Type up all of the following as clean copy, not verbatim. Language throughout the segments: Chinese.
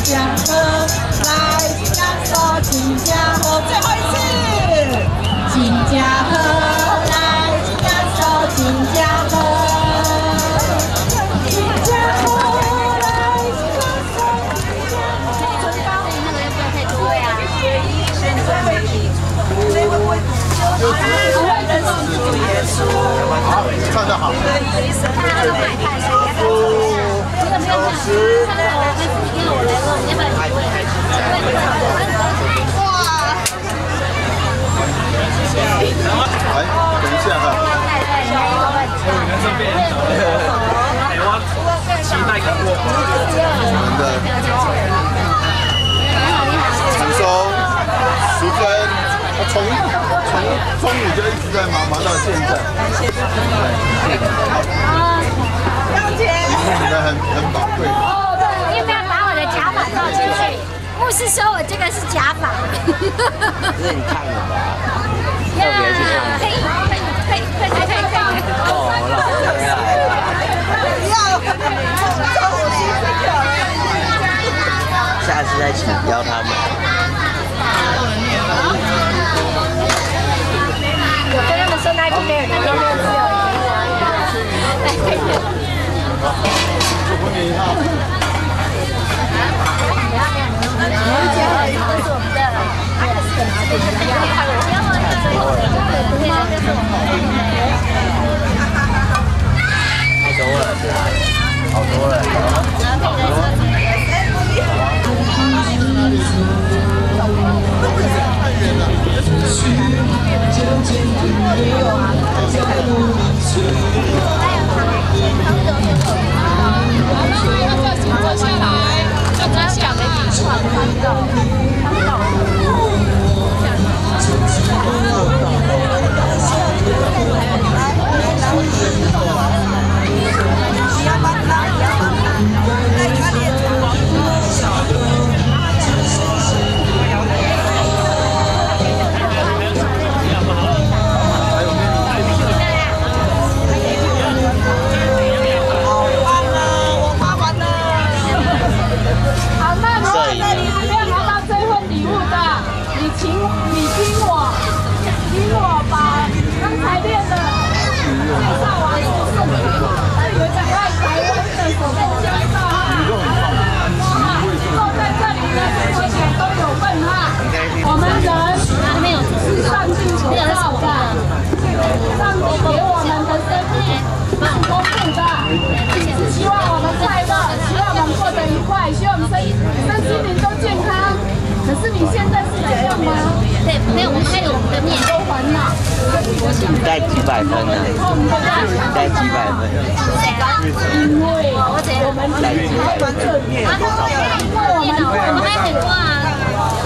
家喝，来感受亲家喝，最后一次，亲家喝，来感受亲家喝，亲家喝，来感受亲家喝。唇膏那个要不要太多呀？现在没提出，所以会不会不会人是主耶稣？好，唱得好。老师，来，等一下哈。期待感过。我们的产收10分，从中午就一直在忙到现在。张姐，你们很宝贵。哦，对，要不要把我的假发照进去？牧师说我这个是假发。这是你看的吧？特别去看。哦，老师来了。下次再请教他们。我跟他们说那个没有，那个没有自由。祝福你哈。太多了，好多了。你带几百分呢？你带几百分？因为我们带几百分？我们还很多啊，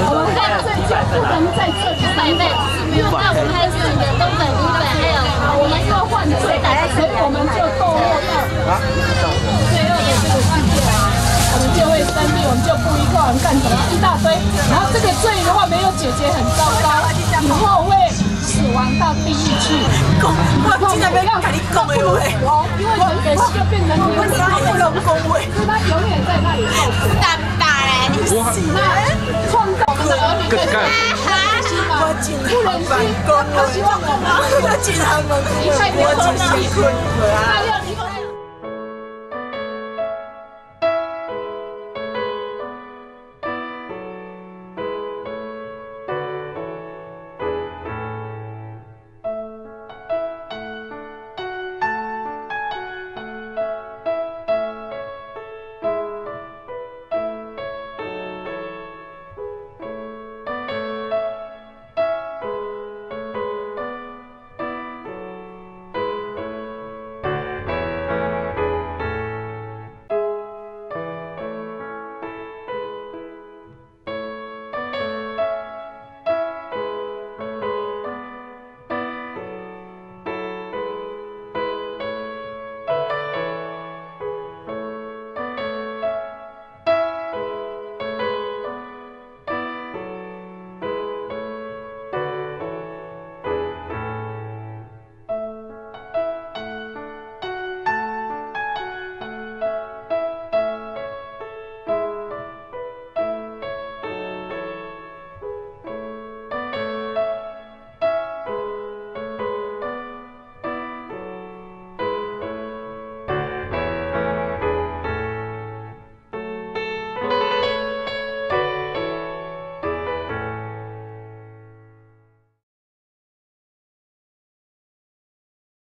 我们看最近不能在这100倍，因为那我们还是有东北、湖北，还有我们要换最大，所以我们就堕落到最后的这个世界啊，我们就会生病，我们就不愉快，我们干什么一大堆，然后这个罪的话没有解决很糟糕，以后会死亡到地狱去。我今天要跟你讲的话，因为人的就变成你我哪会有讲话？所以他永远在那里受苦。大大嘞，你死啦！创造我们的儿女对我进行办公，我进行办公，我进行困，他要离婚。